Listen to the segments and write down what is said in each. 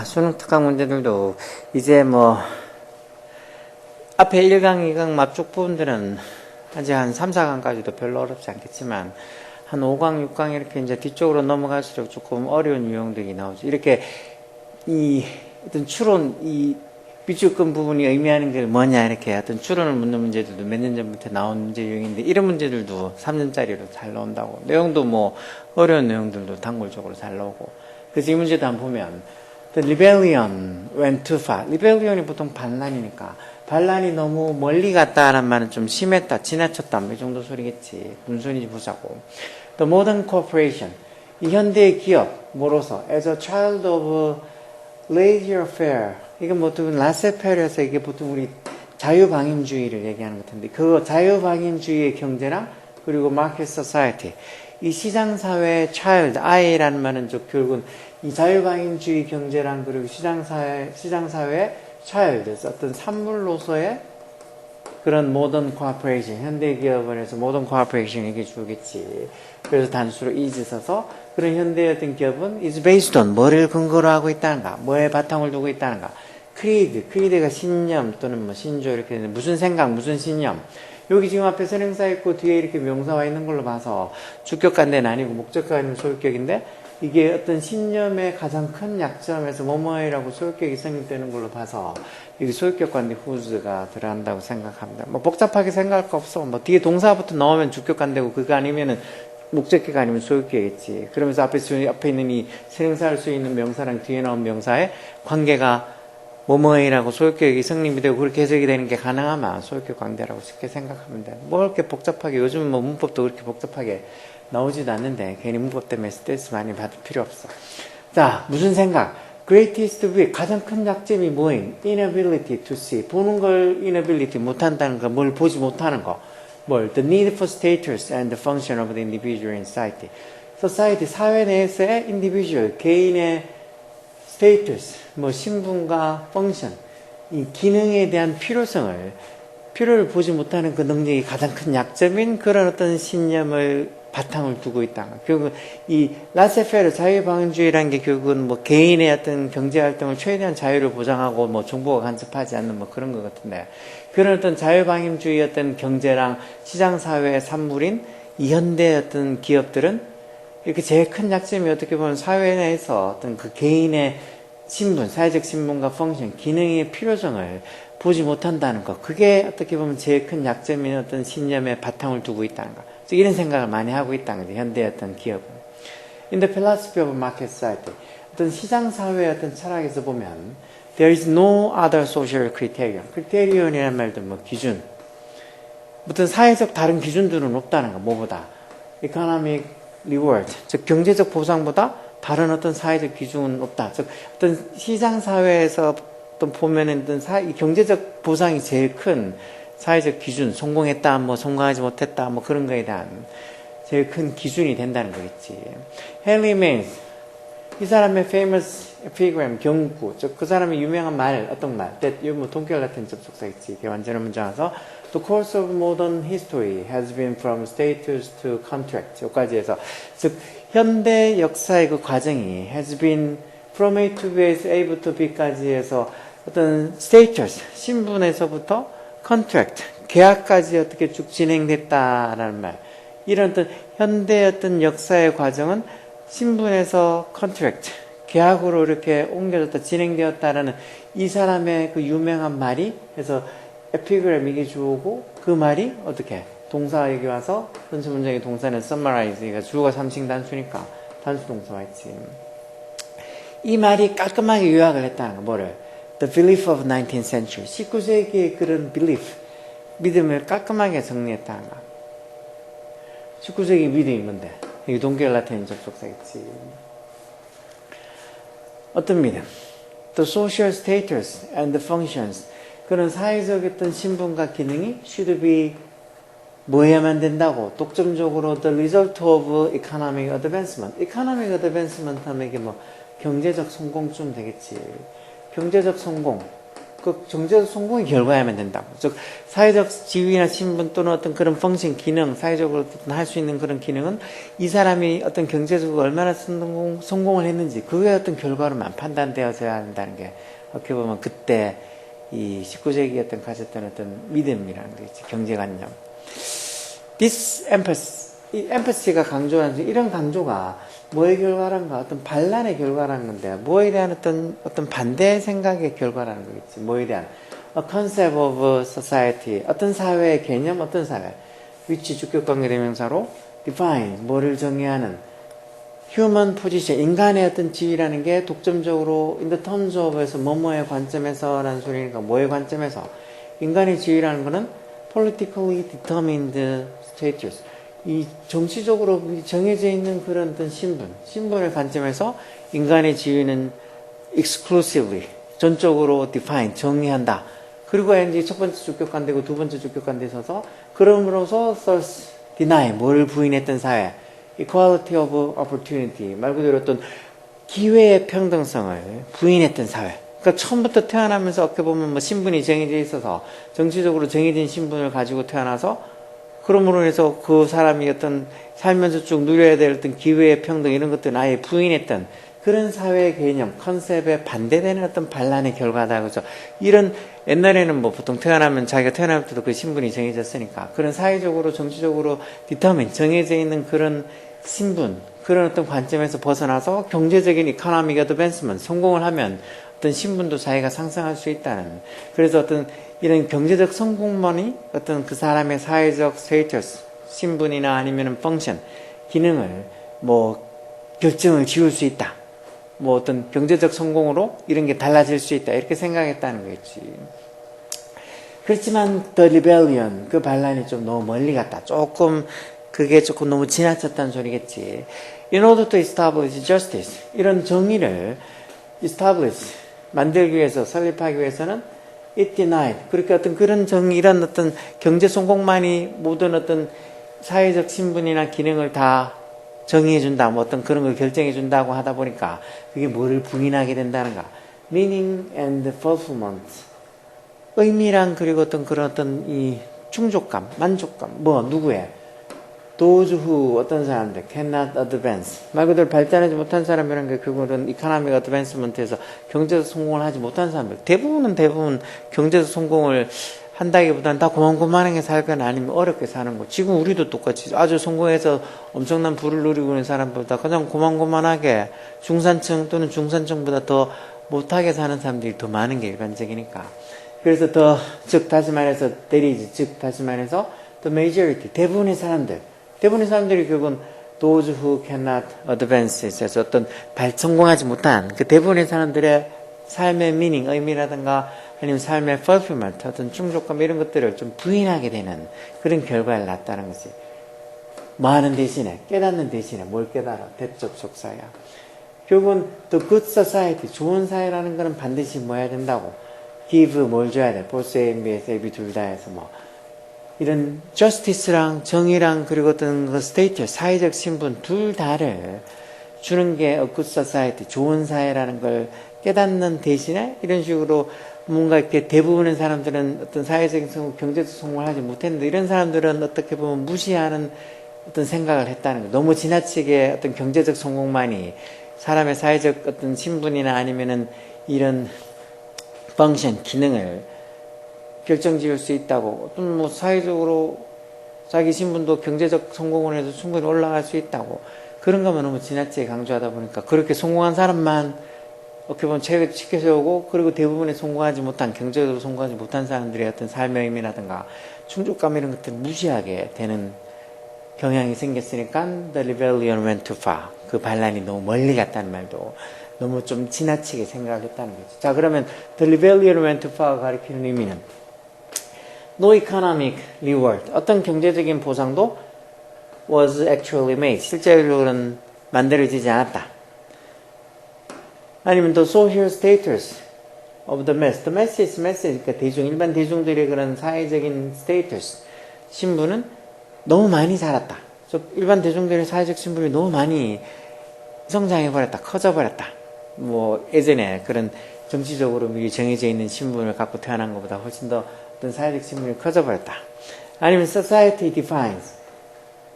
수능 특강 문제들도 이제 뭐 앞에 1강, 2강 앞쪽 부분들은 아직 한 3, 4강까지도 별로 어렵지 않겠지만 한 5강, 6강 이렇게 이제 뒤쪽으로 넘어갈수록 조금 어려운 유형들이 나오죠. 이렇게 이 어떤 추론, 이 밑줄근 부분이 의미하는 게 뭐냐 이렇게 어떤 추론을 묻는 문제들도 몇 년 전부터 나온 문제 유형인데 이런 문제들도 3년짜리로 잘 나온다고. 내용도 뭐 어려운 내용들도 단골적으로 잘 나오고. 그래서 이 문제도 한번 보면 The rebellion went too far. rebellion이 보통 반란이니까 반란이 너무 멀리 갔다라는 말은 좀 심했다, 지나쳤다 뭐 이 정도 소리겠지. 무슨 소리인지 보자고. The modern corporation. 이 현대의 기업 뭐로서 as a child of laissez-faire. 이건 보통 라세페르에서 이게 보통 우리 자유방임주의를 얘기하는 것 같은데 그 자유방임주의의 경제랑 그리고 마켓 소사이티 이 시장사회의 child, 아이라는 말은 결국은 이 자유방임주의 경제랑 그리고 시장사회의 child, 어떤 산물로서의 그런 모던 코퍼레이션, 현대기업을 해서 모던 코퍼레이션 얘기해 주겠지. 그래서 단수로 is 써서 그런 현대의 어떤 기업은 is based on 뭐를 근거로 하고 있다는가, 뭐에 바탕을 두고 있다는가. creed가 신념 또는 뭐 신조 이렇게 되는 무슨 생각, 무슨 신념. 여기 지금 앞에 선행사 있고 뒤에 이렇게 명사와 있는 걸로 봐서 주격관대는 아니고 목적가 아니면 소유격인데 이게 어떤 신념의 가장 큰 약점에서 뭐뭐이라고 소유격이 성립되는 걸로 봐서 여기 소유격관대 whose가 들어간다고 생각합니다. 뭐 복잡하게 생각할 거 없어. 뭐 뒤에 동사부터 나오면 주격관대고 그거 아니면은 목적격 아니면 소유격이겠지. 그러면서 앞에 있는 이 선행사 할 수 있는 명사랑 뒤에 나온 명사의 관계가 뭐뭐이라고 소유격이 성립이 되고 그렇게 해석이 되는 게 가능하면 소유격 관계라고 쉽게 생각하면 돼. 뭐 그렇게 복잡하게 요즘은 뭐 문법도 그렇게 복잡하게 나오지도 않는데 괜히 문법 때문에 스트레스 많이 받을 필요 없어. 자, 무슨 생각? Greatest weak, 가장 큰 약점이 뭐임? Inability to see, 보는 걸 inability 못한다는 거, 뭘 보지 못하는 거. 뭘? The need for status and the function of the individual in society. Society, 사회 내에서의 individual, 개인의 status, 뭐 신분과 function, 이 기능에 대한 필요를 보지 못하는 그 능력이 가장 큰 약점인 그런 어떤 신념을 바탕을 두고 있다. 결국 이 라세페르 자유방임주의라는 게 결국은 뭐 개인의 어떤 경제활동을 최대한 자유를 보장하고 뭐 정부가 간섭하지 않는 뭐 그런 것 같은데 그런 어떤 자유방임주의 어떤 경제랑 시장사회의 산물인 이 현대 어떤 기업들은 이렇게 제일 큰 약점이 어떻게 보면 사회 내에서 어떤 그 개인의 신분, 사회적 신분과 펑션, 기능의 필요성을 보지 못한다는 것. 그게 어떻게 보면 제일 큰 약점인 어떤 신념에 바탕을 두고 있다는 것. 이런 생각을 많이 하고 있다는 거죠. 현대의 어떤 기업은. In the philosophy of market society. 어떤 시장사회의 어떤 철학에서 보면 there is no other social criterion. 크리테리온이라는 말도 뭐 기준. 어떤 사회적 다른 기준들은 없다는 거. 뭐보다. economic reward. 즉 경제적 보상보다 다른 어떤 사회적 기준은 없다. 즉 어떤 시장사회에서 어떤 보면은 어떤 경제적 보상이 제일 큰 사회적 기준, 성공했다, 뭐 성공하지 못했다, 뭐 그런 거에 대한 제일 큰 기준이 된다는 거겠지. 헨리 메인스, 이 사람의 famous epigram, 경구, 즉 그 사람의 유명한 말, 어떤 말, 이거 뭐 동결 같은 접속사 있지. 이게 완전한 문장에서 The course of modern history has been from status to contract. 여기까지 해서 즉 현대 역사의 그 과정이 has been from A to B에서 A부터 B까지 해서 어떤 status, 신분에서부터 contract, 계약까지 어떻게 쭉 진행됐다라는 말. 이런 어떤 현대 어떤 역사의 과정은 신분에서 contract, 계약으로 이렇게 옮겨졌다, 진행되었다라는 이 사람의 그 유명한 말이 그래서 에피그램 이게 주어고 그 말이 어떻게 동사 여기 와서 전체 문장의 동사는 summarize, 그러니까 주어가 3식 단수니까 단수 동사가 있지. 이 말이 깔끔하게 요약을 했다는 거 뭐를? The belief of 19th century. 19세기의 그런 belief, 믿음을 깔끔하게 정리했다는 거. 19세기 믿음이 뭔데? 이게 동결 라틴 접속사겠지. 어떤 믿음? The social status and the functions. 그런 사회적 어떤 신분과 기능이 should be 뭐 해야만 된다고? 독점적으로 the result of economic advancement. economic advancement 하면 이게 뭐 경제적 성공쯤 되겠지. 경제적 성공. 그 경제적 성공의 결과야만 된다고. 즉 사회적 지위나 신분 또는 어떤 그런 펑션 기능, 사회적으로 할 수 있는 그런 기능은 이 사람이 어떤 경제적으로 얼마나 성공을 했는지 그거의 어떤 결과로만 판단되어져야 한다는 게 어떻게 보면 그때 이 19세기 어떤 가졌던 어떤 믿음이라는 게 있지, 경제관념. This emphasis, 이 emphasy가 강조하는 이런 강조가 뭐의 결과란가? 어떤 반란의 결과라는 건데, 뭐에 대한 어떤 반대 생각의 결과라는 거겠지. 뭐에 대한. A concept of society. 어떤 사회의 개념, 어떤 사회. which 주격관계 대명사로 define. 뭐를 정의하는. human position. 인간의 어떤 지위라는 게 독점적으로 in the terms of에서 뭐뭐의 관점에서 라는 소리니까 뭐의 관점에서. 인간의 지위라는 거는 politically determined status. 이 정치적으로 정해져 있는 그런 어떤 신분의 관점에서 인간의 지위는 exclusively, 전적으로 define, 정의한다. 그리고 이제 첫 번째 주격관대고 두 번째 주격관대에 서서 그럼으로써 thus deny, 뭐를 부인했던 사회, equality of opportunity, 말 그대로 어떤 기회의 평등성을 부인했던 사회. 그러니까 처음부터 태어나면서 어떻게 보면 뭐 신분이 정해져 있어서 정치적으로 정해진 신분을 가지고 태어나서 그러므로 해서 그 사람이 어떤 살면서 쭉 누려야 될 어떤 기회의 평등 이런 것들은 아예 부인했던 그런 사회의 개념, 컨셉에 반대되는 어떤 반란의 결과다. 그죠? 이런 옛날에는 뭐 보통 태어나면 자기가 태어날 때도 그 신분이 정해졌으니까 그런 사회적으로 정치적으로 디터민 정해져 있는 그런 신분, 그런 어떤 관점에서 벗어나서 경제적인 이코노믹 어드밴스먼트 성공을 하면 어떤 신분도 자기가 상승할 수 있다는, 그래서 어떤 이런 경제적 성공만이 어떤 그 사람의 사회적 스테이터스, 신분이나 아니면은 펑션, 기능을 뭐 결정을 지을 수 있다. 뭐 어떤 경제적 성공으로 이런 게 달라질 수 있다. 이렇게 생각했다는 거겠지. 그렇지만 The Rebellion, 그 반란이 좀 너무 멀리 갔다. 그게 조금 너무 지나쳤다는 소리겠지. In order to establish justice, 이런 정의를 establish, 만들기 위해서, 설립하기 위해서는 it denied, 그렇게 어떤 그런 정의, 이런 어떤 경제 성공만이 모든 어떤 사회적 신분이나 기능을 다 정의해준다, 뭐 어떤 그런 걸 결정해준다고 하다 보니까 그게 뭐를 부인하게 된다는가. meaning and fulfillment. 의미랑 그리고 어떤 그런 어떤 이 충족감, 만족감, 뭐 누구의? those who, 어떤 사람들 cannot advance, 말 그대로 발전하지 못한 사람이라는 게 그거는 economic advancement에서 경제적 성공을 하지 못한 사람들, 대부분 경제적 성공을 한다기보다는 다 고만고만하게 살거나 아니면 어렵게 사는 거. 지금 우리도 똑같이 아주 성공해서 엄청난 부를 누리고 있는 사람보다 그냥 고만고만하게 중산층 또는 중산층보다 더 못하게 사는 사람들이 더 많은 게 일반적이니까. 그래서 다시 말해서 the majority, 대부분의 사람들이 결국은 those who cannot advance, 그래서 어떤 성공하지 못한 그 대부분의 사람들의 삶의 meaning, 의미라든가 아니면 삶의 fulfillment, 어떤 충족감 이런 것들을 좀 부인하게 되는 그런 결과를 낳았다는 것이. 뭐 하는 대신에, 깨닫는 대신에 뭘 깨달아? 대접속 사회야. 결국은 the good society, 좋은 사회라는 거는 반드시 뭐 해야 된다고? give, 뭘 줘야 돼? 보스 A, B, S, A, B 둘 다 해서 뭐. 이런 justice랑 정의랑 그리고 어떤 그 status, 사회적 신분 둘 다를 주는 게 a good society, 좋은 사회라는 걸 깨닫는 대신에 이런 식으로 뭔가 이렇게 대부분의 사람들은 어떤 사회적인 성공, 경제적 성공을 하지 못했는데 이런 사람들은 어떻게 보면 무시하는 어떤 생각을 했다는 거예요. 너무 지나치게 어떤 경제적 성공만이 사람의 사회적 어떤 신분이나 아니면은 이런 펑션, 기능을 결정지을 수 있다고, 어떤 뭐 사회적으로 자기 신분도 경제적 성공을 해서 충분히 올라갈 수 있다고, 그런 것만 너무 지나치게 강조하다 보니까 그렇게 성공한 사람만 어떻게 보면 체계시켜 세우고, 그리고 대부분의 성공하지 못한, 경제적으로 성공하지 못한 사람들의 어떤 삶의 의미라든가 충족감 이런 것들을 무시하게 되는 경향이 생겼으니까 The Rebellion went too far, 그 반란이 너무 멀리 갔다는 말도 너무 좀 지나치게 생각을 했다는 거죠. 자, 그러면 The Rebellion went too far가 가리키는 의미는 No economic reward, 어떤 경제적인 보상도 was actually made, 실제로는 만들어지지 않았다. 아니면 the social status of the mass, the masses, 그러니까 일반 대중들의 그런 사회적인 status, 신분은 너무 많이 자랐다. 일반 대중들의 사회적 신분이 너무 많이 성장해버렸다, 커져버렸다. 뭐 예전에 그런 정치적으로 미리 정해져 있는 신분을 갖고 태어난 것보다 훨씬 더 어떤 사회적 신분이 커져버렸다. 아니면 society defines,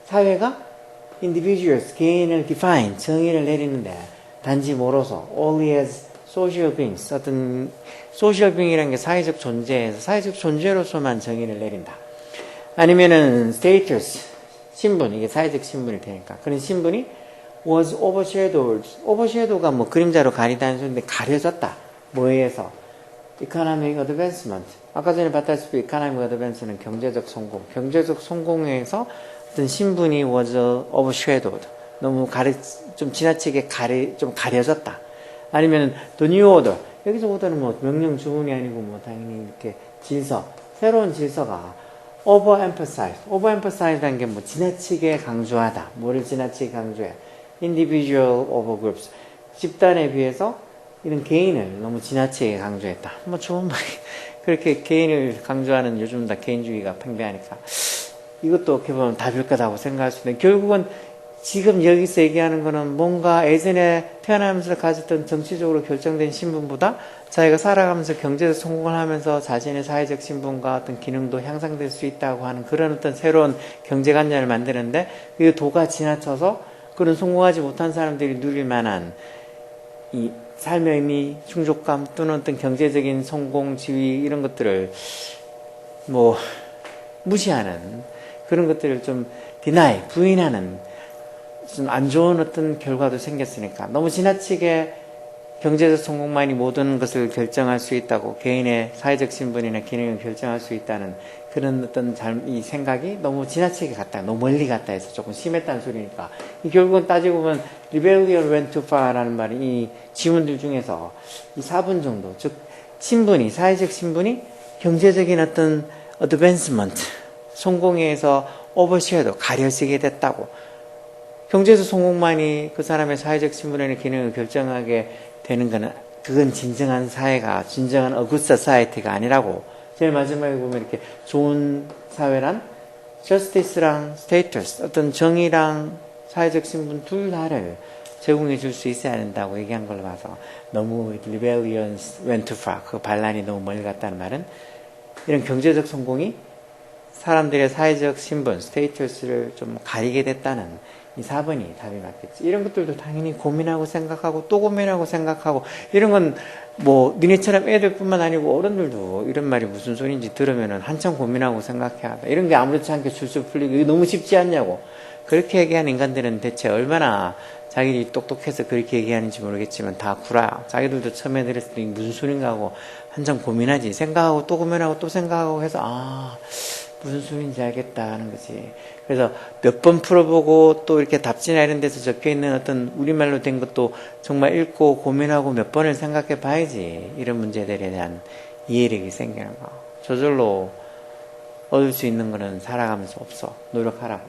사회가 individuals, 개인을 define, 정의를 내리는데 단지 뭐로서 only as social beings, 어떤 social being이라는 게 사회적 존재에서 사회적 존재로서만 정의를 내린다. 아니면은 status, 신분, 이게 사회적 신분이 되니까 그런 신분이 was overshadowed, overshadow가 뭐 그림자로 가리다는 소리인데 가려졌다. 뭐에 의해서? economic advancement, 아까 전에 봤다시피 economic advance는 경제적 성공, 경제적 성공에 의해서 어떤 신분이 was overshadowed, 너무 좀 지나치게 좀 가려졌다. 아니면 the new order, 여기서 order는 뭐 명령 주문이 아니고 뭐 당연히 이렇게 질서, 새로운 질서가 overemphasize라는 게 뭐 지나치게 강조하다. 뭐를 지나치게 강조해? individual over groups, 집단에 비해서 이런 개인을 너무 지나치게 강조했다. 뭐 좋은 말이, 그렇게 개인을 강조하는 요즘 다 개인주의가 팽배하니까 이것도 어떻게 보면 답일 거라고 생각할 수 있는데, 결국은 지금 여기서 얘기하는 거는 뭔가 예전에 태어나면서 가졌던 정치적으로 결정된 신분보다 자기가 살아가면서 경제적 성공을 하면서 자신의 사회적 신분과 어떤 기능도 향상될 수 있다고 하는 그런 어떤 새로운 경제관념을 만드는데, 이 도가 지나쳐서 그런 성공하지 못한 사람들이 누릴 만한 이 삶의 의미, 충족감 또는 어떤 경제적인 성공, 지위 이런 것들을 뭐 무시하는 그런 것들을 좀 deny, 부인하는 좀 안 좋은 어떤 결과도 생겼으니까, 너무 지나치게 경제적 성공만이 모든 것을 결정할 수 있다고, 개인의 사회적 신분이나 기능을 결정할 수 있다는 그런 어떤 이 생각이 너무 지나치게 갔다, 너무 멀리 갔다 해서 조금 심했다는 소리니까, 결국은 따지고 보면 rebellion went too far라는 말이 이 지문들 중에서 이 4분 정도, 즉 신분이, 사회적 신분이 경제적인 어떤 advancement, 성공에 의해서 overshadow, 가려지게 됐다고, 경제적 성공만이 그 사람의 사회적 신분의 기능을 결정하게 되는 거는, 그건 진정한 사회가, 진정한 a good society가 아니라고. 제일 마지막에 보면 이렇게 좋은 사회란 justice랑 status, 어떤 정의랑 사회적 신분 둘 다를 제공해 줄 수 있어야 한다고 얘기한 걸로 봐서, 너무 rebellion went too far, 그 반란이 너무 멀리 갔다는 말은 이런 경제적 성공이 사람들의 사회적 신분, 스테이터스를 좀 가리게 됐다는 이 4번이 답이 맞겠지. 이런 것들도 당연히 고민하고 생각하고 또 고민하고 생각하고, 이런 건 뭐 니네처럼 애들뿐만 아니고 어른들도 이런 말이 무슨 소리인지 들으면은 한참 고민하고 생각해야 한다. 이런 게 아무렇지 않게 술술 풀리고 이게 너무 쉽지 않냐고. 그렇게 얘기하는 인간들은 대체 얼마나 자기들이 똑똑해서 그렇게 얘기하는지 모르겠지만 다 구라. 자기들도 처음에 들었을 때 무슨 소린가 하고 한참 고민하지. 생각하고 또 고민하고 또 생각하고 해서 무슨 소리인지 알겠다 하는 거지. 그래서 몇 번 풀어보고 또 이렇게 답지나 이런 데서 적혀있는 어떤 우리말로 된 것도 정말 읽고 고민하고 몇 번을 생각해 봐야지 이런 문제들에 대한 이해력이 생기는 거. 저절로 얻을 수 있는 거는 살아가면서 없어. 노력하라고.